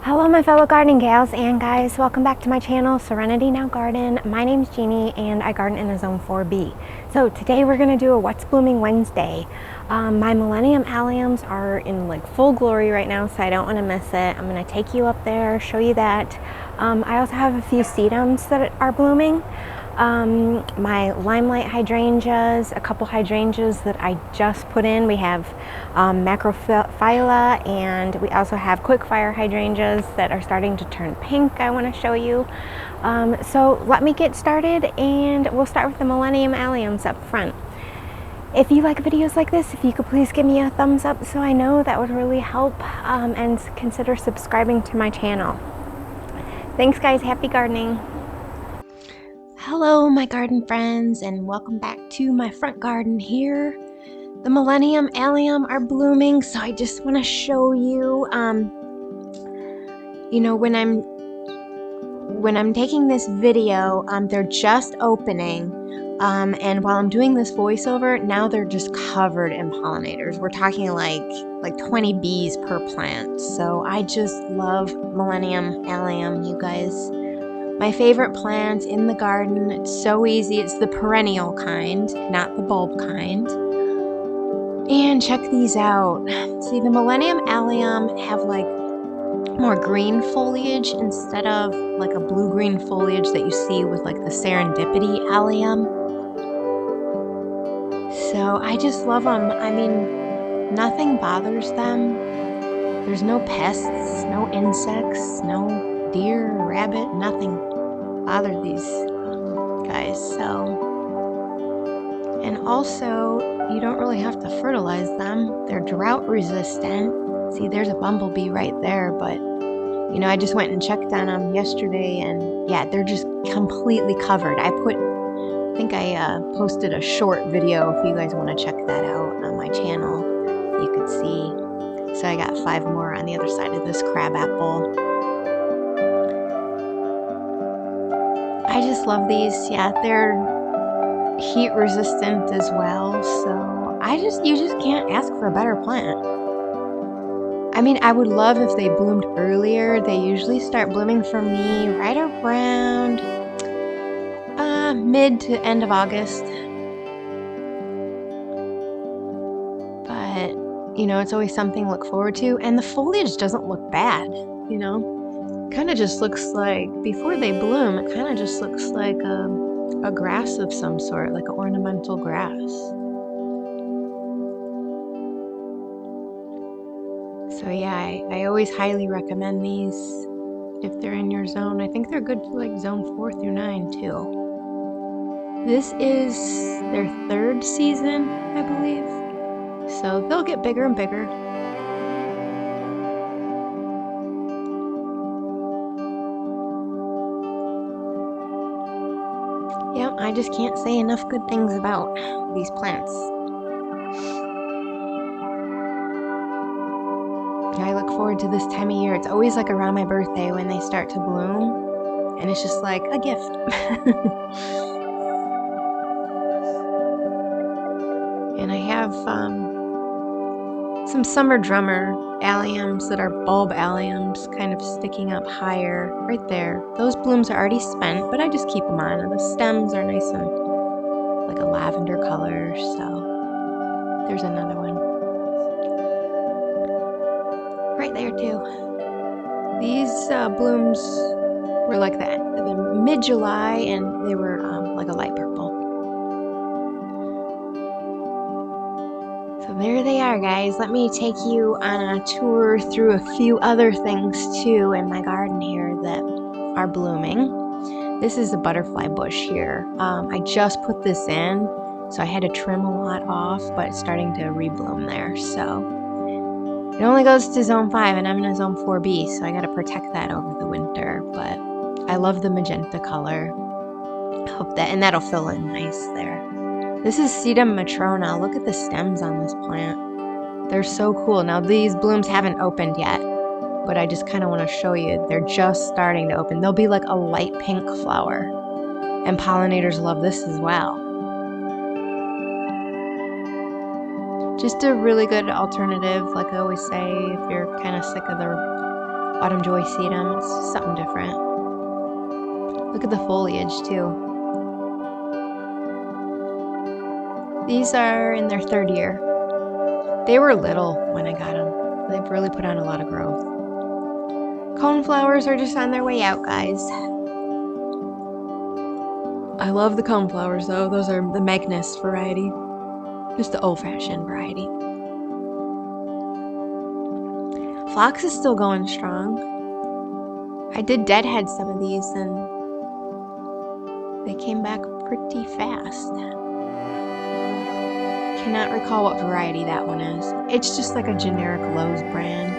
Hello my fellow gardening gals and guys, welcome back to my channel, Serenity Now Garden. My name's Jeannie and I garden in a zone 4B. So today we're going to do a What's Blooming Wednesday. My Millennium Alliums are in like full glory right now, so I don't want to miss it. I'm going to take you up there, show you that. I also have a few Sedums that are blooming. My limelight hydrangeas, a couple hydrangeas that I just put in. We have macrophylla, and we also have quickfire hydrangeas that are starting to turn pink. I want to show you. So let me get started, and we'll start with the Millennium Alliums up front. If you like videos like this, if you could please give me a thumbs up so I know, that would really help, and consider subscribing to my channel. Thanks guys, happy gardening. Hello my garden friends, and welcome back to my front garden here. The Millennium Allium are blooming, so I just want to show you, you know, when I'm taking this video, they're just opening, and while I'm doing this voiceover, now they're just covered in pollinators. We're talking like 20 bees per plant. So I just love Millennium Allium, you guys. My favorite plant in the garden. It's so easy. It's the perennial kind, not the bulb kind. And check these out. See, the Millennium Allium have like more green foliage instead of like a blue-green foliage that you see with like the Serendipity Allium. So I just love them. I mean, nothing bothers them. There's no pests, no insects, no deer, rabbit, nothing bother these guys. So, and also you don't really have to fertilize them. They're drought resistant. See, there's a bumblebee right there, but you know, I just went and checked on them yesterday, and yeah, they're just completely covered. I think I posted a short video. If you guys want to check that out on my channel, you could see. So I got 5 more on the other side of this crabapple. I just love these. Yeah, they're heat resistant as well. So you just can't ask for a better plant. I mean, I would love if they bloomed earlier. They usually start blooming for me right around mid to end of August. But, you know, it's always something to look forward to. And the foliage doesn't look bad, you know. Kind of just looks like, before they bloom, it kind of just looks like a grass of some sort, like an ornamental grass. So yeah, I always highly recommend these if they're in your zone. I think they're good for like zone 4 through 9 too. This is their 3rd season, I believe. So they'll get bigger and bigger. Yeah, I just can't say enough good things about these plants. I look forward to this time of year. It's always like around my birthday when they start to bloom, and it's just like a gift. And I have some summer drummer alliums that are bulb alliums kind of sticking up higher right there. Those blooms are already spent, but I just keep them on. And the stems are nice and like a lavender color. So there's another one right there too. These blooms were like the mid-July, and they were like a light purple. So there they are, guys. Let me take you on a tour through a few other things too in my garden here that are blooming. This is a butterfly bush here. I just put this in, so I had to trim a lot off, but it's starting to rebloom there. So it only goes to zone 5, and I'm in a zone 4B, so I got to protect that over the winter. But I love the magenta color. Hope that, and that'll fill in nice there. This is Sedum matrona. Look at the stems on this plant. They're so cool. Now these blooms haven't opened yet, but I just kind of want to show you. They're just starting to open. They'll be like a light pink flower, and pollinators love this as well. Just a really good alternative, like I always say, if you're kind of sick of the Autumn Joy Sedum. It's something different. Look at the foliage too. These are in their 3rd year. They were little when I got them. They've really put on a lot of growth. Coneflowers are just on their way out, guys. I love the coneflowers though. Those are the Magnus variety. Just the old-fashioned variety. Phlox is still going strong. I did deadhead some of these and they came back pretty fast. Cannot recall what variety that one is. It's just like a generic Lowe's brand,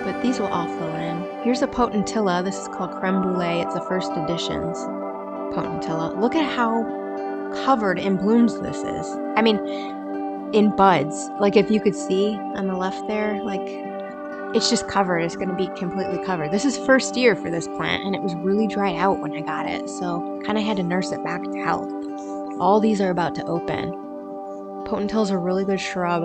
but these will all fill in. Here's a potentilla. This is called Creme Brulee. It's the first edition's potentilla. Look at how covered in blooms this is. I mean, in buds. Like if you could see on the left there, like it's just covered. It's going to be completely covered. This is 1st year for this plant and it was really dried out when I got it, so kind of had to nurse it back to health. All these are about to open. Potentilla's a really good shrub.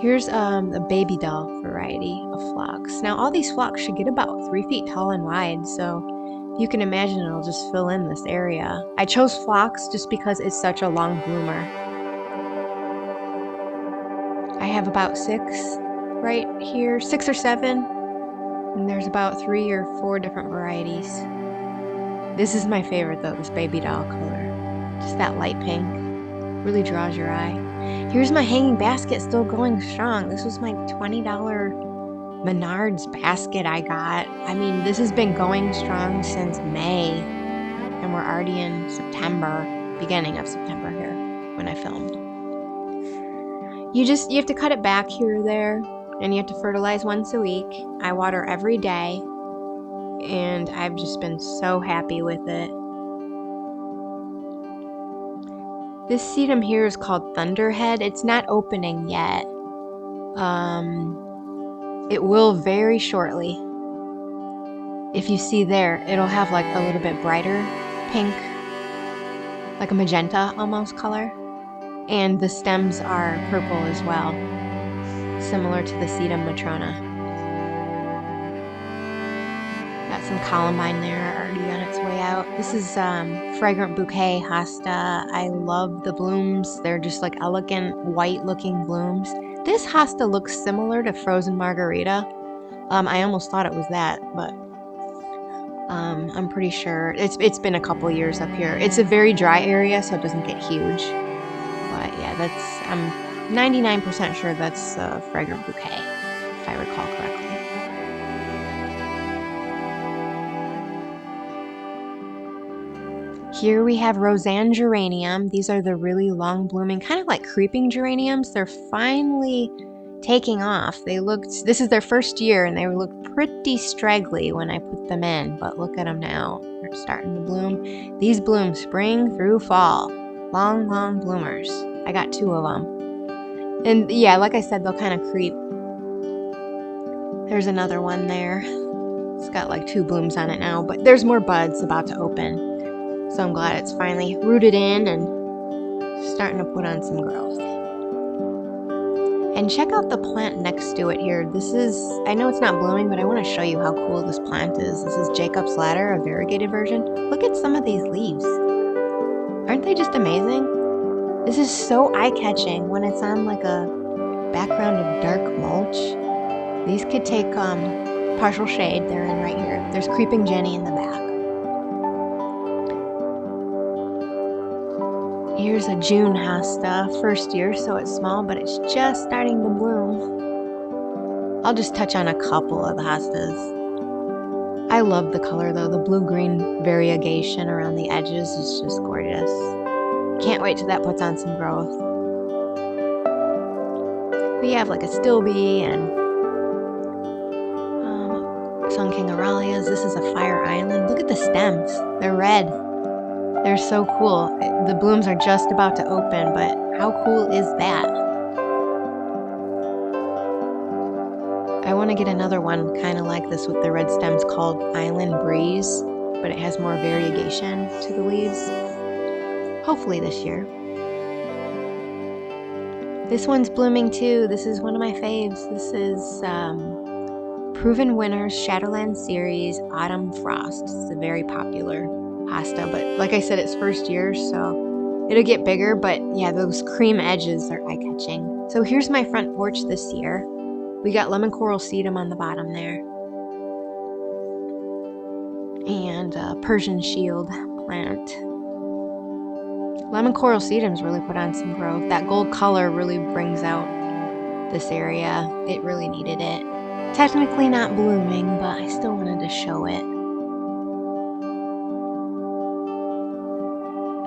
Here's a baby doll variety of phlox. Now all these phlox should get about 3 feet tall and wide, so you can imagine it'll just fill in this area. I chose phlox just because it's such a long bloomer. I have about 6 right here, 6 or 7, and there's about 3 or 4 different varieties. This is my favorite though, this baby doll color. Just that light pink. Really draws your eye. Here's my hanging basket still going strong. This was my $20 Menards basket I got. I mean, this has been going strong since May, and we're already in September, beginning of September here when I filmed. You have to cut it back here or there, and you have to fertilize once a week. I water every day, and I've just been so happy with it. This sedum here is called Thunderhead. It's not opening yet. It will very shortly. If you see there, it'll have like a little bit brighter pink, like a magenta almost color. And the stems are purple as well, similar to the Sedum Matrona. Got some columbine there already on its way out. This is Fragrant Bouquet Hosta. I love the blooms. They're just like elegant white looking blooms. This Hosta looks similar to Frozen Margarita. I almost thought it was that, but I'm pretty sure. It's been a couple years up here. It's a very dry area, so it doesn't get huge. But yeah, I'm 99% sure that's Fragrant Bouquet, if I recall correctly. Here we have Roseanne geranium. These are the really long blooming, kind of like creeping geraniums. They're finally taking off. This is their 1st year and they looked pretty straggly when I put them in, but look at them now. They're starting to bloom. These bloom spring through fall. Long, long bloomers. I got 2 of them. And yeah, like I said, they'll kind of creep. There's another one there. It's got like 2 blooms on it now, but there's more buds about to open. So I'm glad it's finally rooted in and starting to put on some growth. And check out the plant next to it here. I know it's not blooming, but I want to show you how cool this plant is. This is Jacob's Ladder, a variegated version. Look at some of these leaves. Aren't they just amazing? This is so eye-catching when it's on like a background of dark mulch. These could take partial shade. They're in right here. There's Creeping Jenny in the back. Here's a June Hosta, 1st year, so it's small, but it's just starting to bloom. I'll just touch on a couple of the hostas. I love the color though. The blue-green variegation around the edges is just gorgeous. Can't wait till that puts on some growth. We have like a Stilby and Sun King Aralias. This is a Fire Island. Look at the stems. They're red. They're so cool. The blooms are just about to open, but how cool is that? I want to get another one kind of like this with the red stems called Island Breeze, but it has more variegation to the leaves. Hopefully this year. This one's blooming too. This is one of my faves. This is Proven Winners Shadowland Series Autumn Frost. It's a very popular Hosta, but like I said, it's first year, so it'll get bigger, but yeah, those cream edges are eye-catching. So here's my front porch this year. We got lemon coral sedum on the bottom there. And Persian shield plant. Lemon coral sedums really put on some growth. That gold color really brings out this area. It really needed it. Technically not blooming, but I still wanted to show it.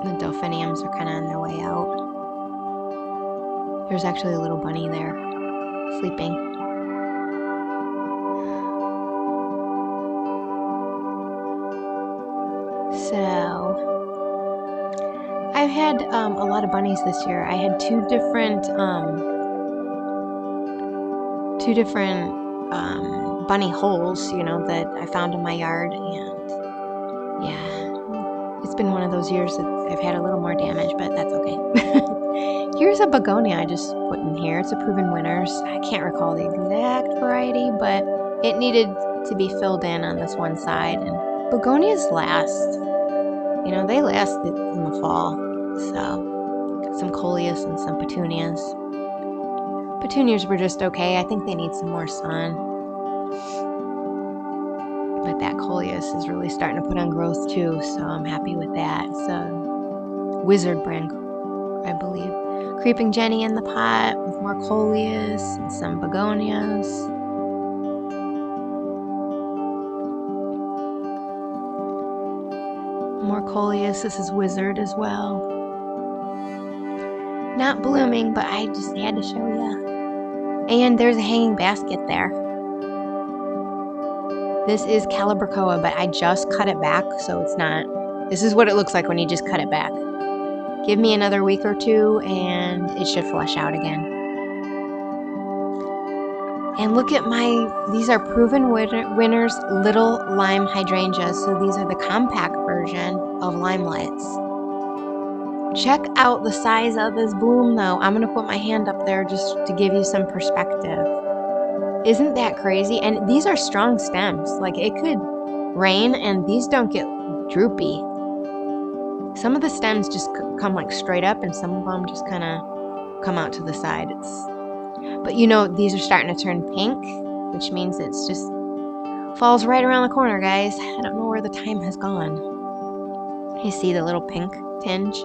The delphiniums are kind of on their way out. There's actually a little bunny there, sleeping. So, I've had a lot of bunnies this year. I had two different bunny holes, you know, that I found in my yard, and yeah, it's been one of those years that I've had a little more damage, but that's okay. Here's a begonia I just put in here. It's a Proven Winners. I can't recall the exact variety, but it needed to be filled in on this one side, and begonias last. You know, they last in the fall. So, got some coleus and some petunias. Petunias were just okay. I think they need some more sun. But that coleus is really starting to put on growth too, so I'm happy with that. It's a Wizard brand, I believe. Creeping Jenny in the pot with more coleus and some begonias. More coleus. This is Wizard as well. Not blooming, but I just had to show you. And there's a hanging basket there. This is Calibrachoa, but I just cut it back, so it's not. This is what it looks like when you just cut it back. Give me another week or two, and it should flush out again. And look at these are Proven Winners Little Lime Hydrangeas, so these are the compact version of limelights. Check out the size of this bloom, though. I'm going to put my hand up there just to give you some perspective. Isn't that crazy? And these are strong stems. Like, it could rain, and these don't get droopy. Some of the stems just come like straight up, and some of them just kind of come out to the side. But you know, these are starting to turn pink, which means it's just falls right around the corner, guys. I don't know where the time has gone. You see the little pink tinge?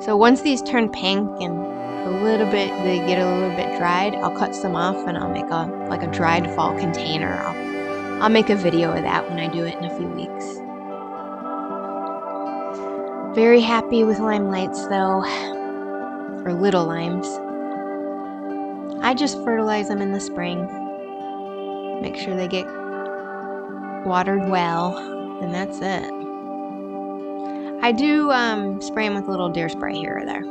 So once these turn pink and they get a little bit dried, I'll cut some off and I'll make a dried fall container. I'll make a video of that when I do it in a few weeks. Very happy with limelights though, or little limes. I just fertilize them in the spring. Make sure they get watered well, and that's it. I do spray them with a little deer spray here or there.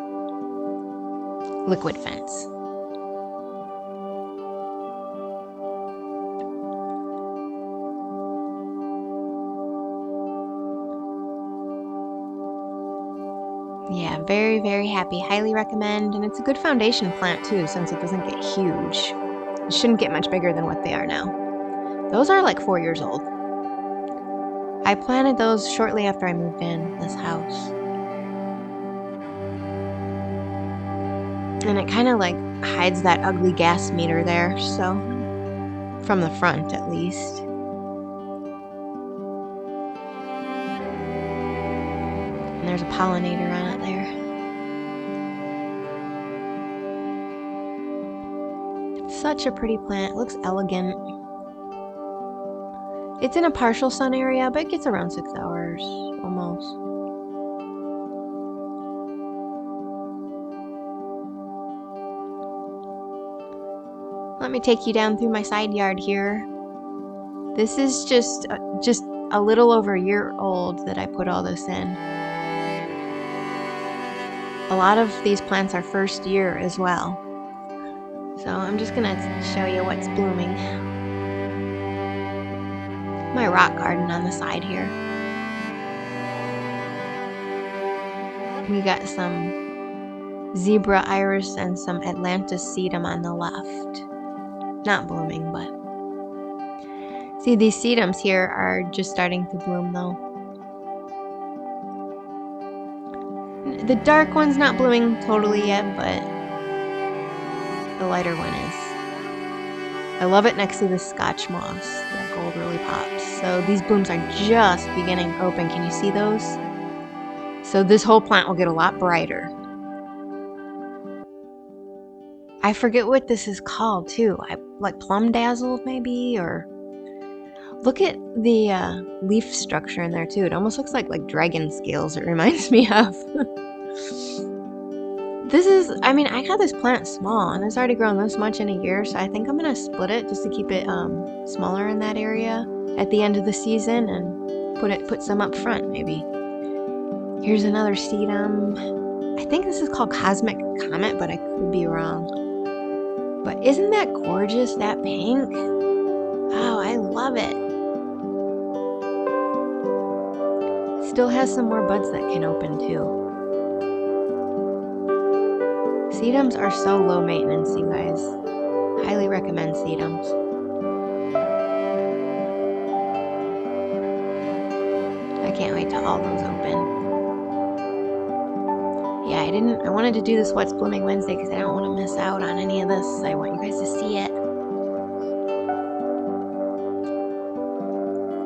Liquid fence. Yeah, very, very happy. Highly recommend. And it's a good foundation plant too, since it doesn't get huge. It shouldn't get much bigger than what they are now. Those are like 4 years old. I planted those shortly after I moved in this house. And it kind of like hides that ugly gas meter there, so from the front at least. And there's a pollinator on it there. It's such a pretty plant. It looks elegant. It's in a partial sun area, but it gets around 6 hours almost. Let me take you down through my side yard here. This is just a little over a year old that I put all this in. A lot of these plants are first year as well. So I'm just gonna show you what's blooming. My rock garden on the side here. We got some zebra iris and some Atlantis sedum on the left. Not blooming, but See, these sedums here are just starting to bloom though. The dark one's not blooming totally yet, but the lighter one is. I love it next to the Scotch moss. That gold really pops. So these blooms are just beginning to open. Can you see those? So this whole plant will get a lot brighter. I forget what this is called too. Like plum dazzled maybe, or look at the leaf structure in there too. It almost looks like dragon scales. It reminds me of. This is, I mean, I got this plant small and it's already grown this much in a year, so I think I'm gonna split it just to keep it smaller in that area at the end of the season and put some up front maybe. Here's another sedum. I think this is called Cosmic Comet, but I could be wrong. But isn't that gorgeous, that pink? Oh, I love it. Still has some more buds that can open too. Sedums are so low maintenance, you guys. Highly recommend sedums. I can't wait till all those open. Yeah, I wanted to do this What's Blooming Wednesday because I don't want to miss out on any of this. I want you guys to see it.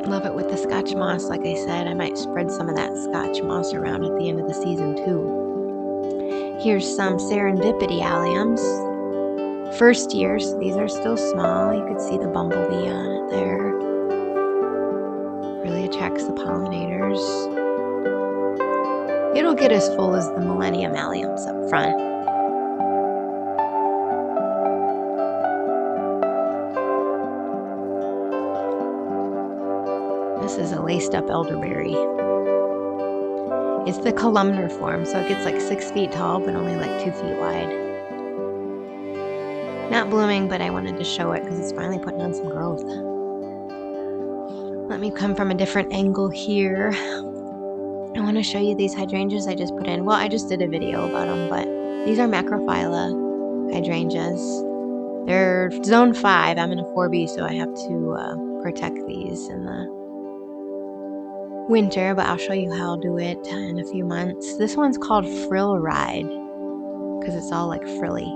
Love it with the Scotch moss, like I said. I might spread some of that Scotch moss around at the end of the season too. Here's some Serendipity Alliums. First years, these are still small. You could see the bumblebee on it there. Really attracts the pollinators. It'll get as full as the Millennium Alliums up front. This is a laced up elderberry. It's the columnar form, so it gets like 6 feet tall, but only like 2 feet wide. Not blooming, but I wanted to show it because it's finally putting on some growth. Let me come from a different angle here. I want to show you these hydrangeas I just put in. Well, I just did a video about them, but these are macrophylla hydrangeas. They're zone 5. I'm in a 4B, so I have to protect these in the winter, but I'll show you how I'll do it in a few months. This one's called Frill Ride because it's all like frilly.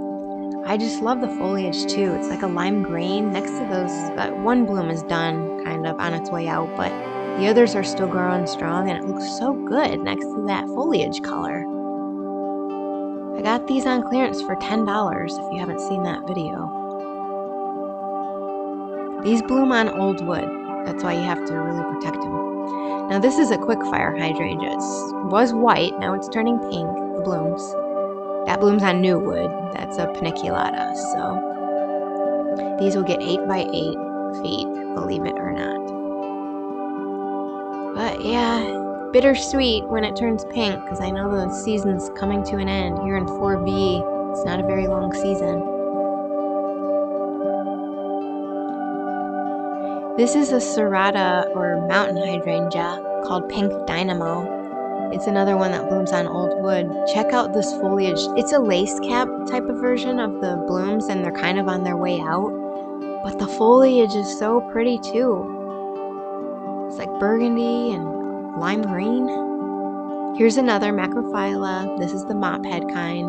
I just love the foliage too. It's like a lime green. Next to those, that one bloom is done, kind of on its way out, but the others are still growing strong and it looks so good next to that foliage color. I got these on clearance for $10 if you haven't seen that video. These bloom on old wood. That's why you have to really protect them. Now this is a quickfire hydrangea. It was white, now it's turning pink, the blooms. That blooms on new wood. That's a paniculata, so these will get 8 by 8 feet, believe it or not. But yeah, bittersweet when it turns pink, because I know the season's coming to an end. Here in 4B, it's not a very long season. This is a serrata or mountain hydrangea called Pink Dynamo. It's another one that blooms on old wood. Check out this foliage. It's a lace cap type of version of the blooms and they're kind of on their way out. But the foliage is so pretty too. It's like burgundy and lime green. Here's another macrophylla. This is the mop head kind.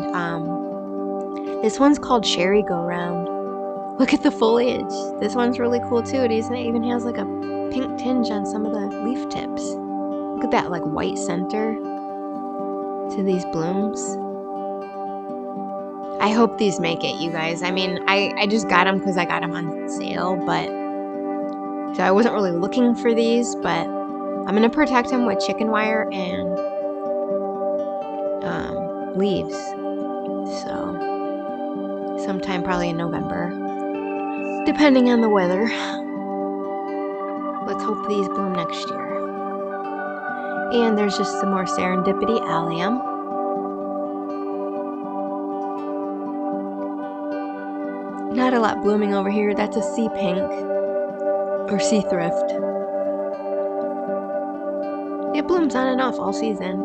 This one's called Cherry Go Round. Look at the foliage. This one's really cool too. It even has like a pink tinge on some of the leaf tips. Look at that like white center to these blooms. I hope these make it, you guys. I mean, I just got them because I got them on sale, but so I wasn't really looking for these, but I'm gonna protect them with chicken wire and leaves. So sometime probably in November, depending on the weather. Let's hope these bloom next year. And there's just some more Serendipity Allium. Not a lot blooming over here. That's a sea pink or sea thrift. It blooms on and off all season.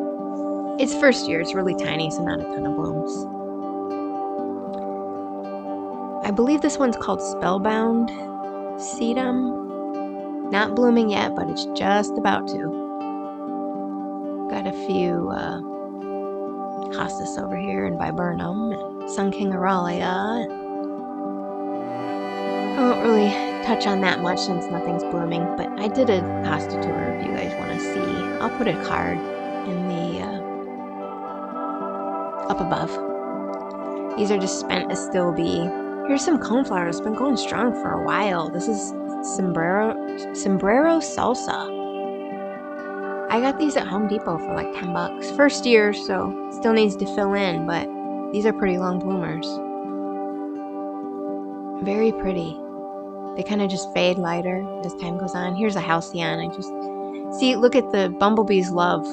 It's first year. It's really tiny, so not a ton of blooms. I believe this one's called Spellbound Sedum. Not blooming yet, but it's just about to. Got a few Hostas over here and Viburnum and Sun King Aurelia. I won't really touch on that much since nothing's blooming, but I did a Hosta tour if you guys want to see. I'll put a card in the up above. These are just spent Astilbe. Here's some coneflower. It's been going strong for a while. This is Sombrero Salsa. I got these at Home Depot for like 10 bucks. First year, so still needs to fill in, but these are pretty long bloomers. Very pretty. They kind of just fade lighter as time goes on. Here's a Halcyon. I just see, look at the bumblebees love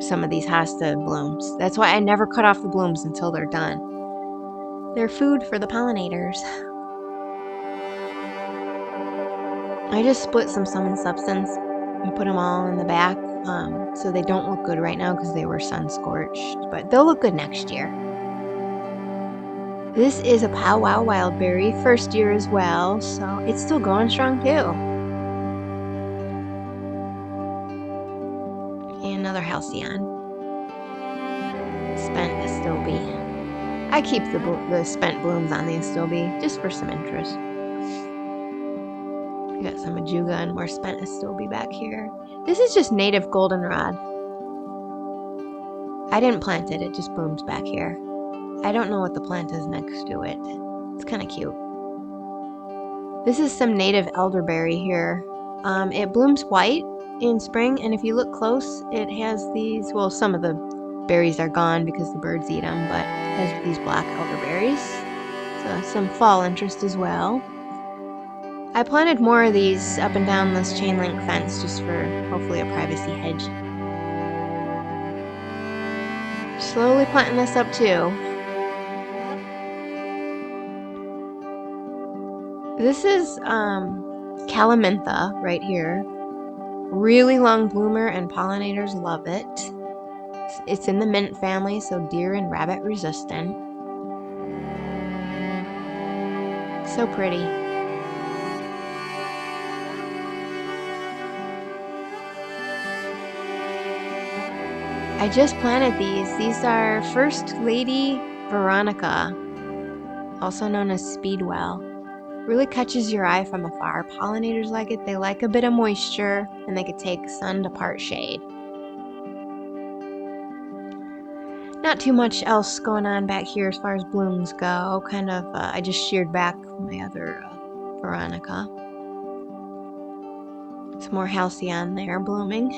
some of these Hosta blooms. That's why I never cut off the blooms until they're done. They're food for the pollinators. I just split some Summon Substance and put them all in the back, so they don't look good right now because they were sun scorched, but they'll look good next year. This is a Pow Wow Wildberry, first year as well, so it's still going strong too. And another Halcyon. Spent Astilbe. I keep the spent blooms on the Astilbe just for some interest. We got some Ajuga and more spent Astilbe back here. This is just native goldenrod. I didn't plant it, it just blooms back here. I don't know what the plant is next to it. It's kind of cute. This is some native elderberry here. It blooms white in spring, and if you look close, it has these, well, some of the berries are gone because the birds eat them, but it has these black elderberries. So some fall interest as well. I planted more of these up and down this chain link fence just for hopefully a privacy hedge. Slowly planting this up too. This is Calamintha right here. Really long bloomer and pollinators love it. It's in the mint family, so deer and rabbit resistant. So pretty. I just planted these. These are First Lady Veronica, also known as Speedwell. Really catches your eye from afar. Pollinators like it. They like a bit of moisture, and they could take sun to part shade. Not too much else going on back here as far as blooms go. Kind of, I just sheared back my other Veronica. Some more Halcyon there blooming.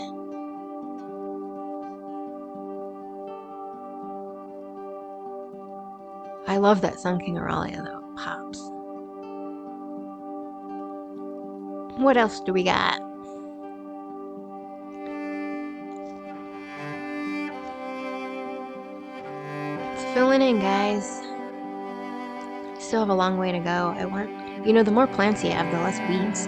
I love that Sun King Aurelia though. It pops. What else do we got? It's filling in, guys. Still have a long way to go. You know, the more plants you have, the less weeds.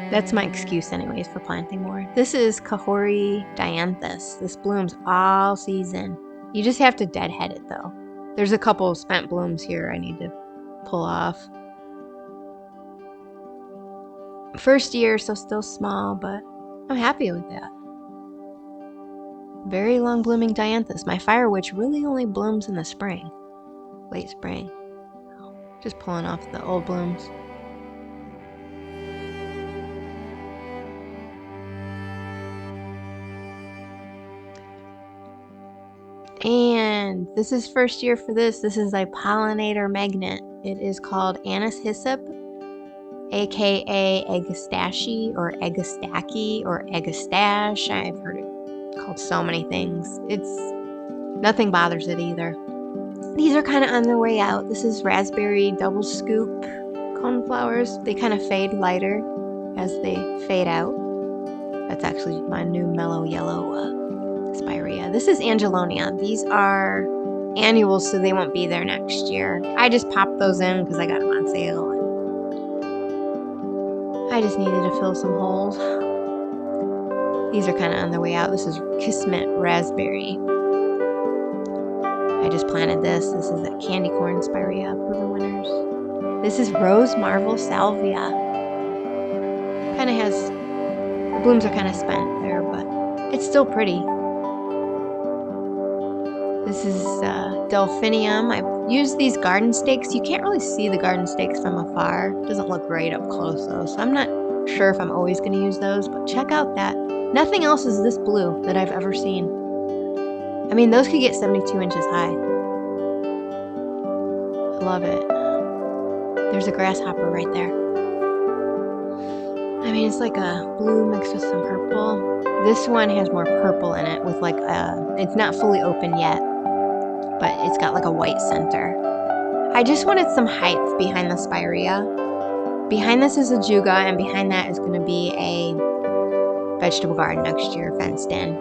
That's my excuse anyways for planting more. This is Kahori dianthus. This blooms all season. You just have to deadhead it though. There's a couple of spent blooms here I need to pull off. First year, so still small, but I'm happy with that. Very long blooming dianthus. My fire witch really only blooms in the spring. Late spring. Just pulling off the old blooms. And this is first year for this. This is a pollinator magnet. It is called Anise Hyssop, aka Agastache or Agastache or Agastache. I've heard it called so many things. Nothing bothers it either. These are kind of on their way out. This is raspberry double scoop coneflowers. They kind of fade lighter as they fade out. That's actually my new mellow yellow spirea. This is Angelonia. These are annuals, so they won't be there next year. I just popped those in because I got them on sale. I just needed to fill some holes. These are kind of on their way out. This is Kismet Raspberry. I just planted this. This is a candy corn spirea for the winners. This is Rose Marvel Salvia. Kind of has, the blooms are kind of spent there, but it's still pretty. This is Delphinium. I've used these garden stakes. You can't really see the garden stakes from afar. It doesn't look great up close though, so I'm not sure if I'm always going to use those, but check out that. Nothing else is this blue that I've ever seen. I mean, those could get 72 inches high. I love it. There's a grasshopper right there. I mean, it's like a blue mixed with some purple. This one has more purple in it with like it's not fully open yet, but it's got like a white center. I just wanted some height behind the spirea. Behind this is a juga, and behind that is going to be a vegetable garden next year, fenced in.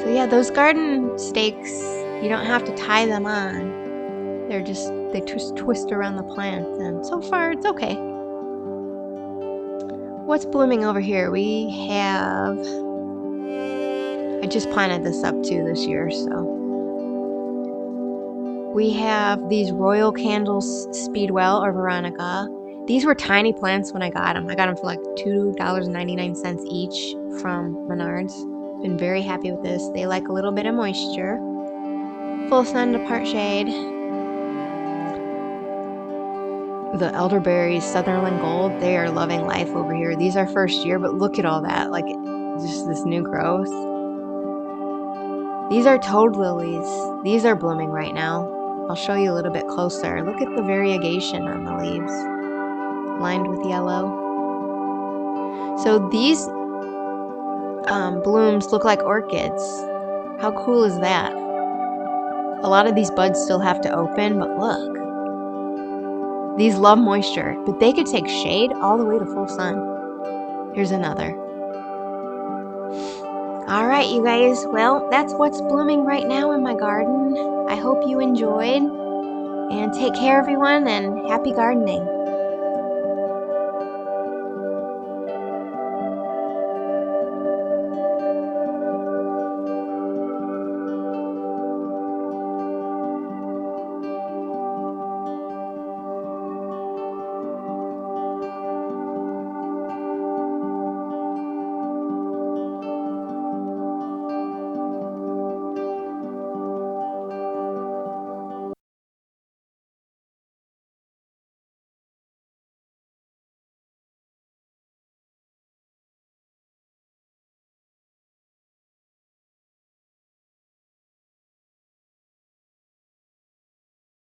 So yeah, those garden stakes, you don't have to tie them on. They just twist around the plant, and so far it's okay. What's blooming over here? We have, I just planted this up too this year, so. We have these Royal Candles Speedwell or Veronica. These were tiny plants when I got them. I got them for like $2.99 each from Menards. Been very happy with this. They like a little bit of moisture. Full sun to part shade. The elderberries, Sutherland Gold, they are loving life over here. These are first year, but look at all that. Like, just this new growth. These are toad lilies. These are blooming right now. I'll show you a little bit closer. Look at the variegation on the leaves. Lined with yellow. So these blooms look like orchids. How cool is that? A lot of these buds still have to open, but look. These love moisture, but they could take shade all the way to full sun. Here's another. All right, you guys. Well, that's what's blooming right now in my garden. I hope you enjoyed. And take care, everyone, and happy gardening.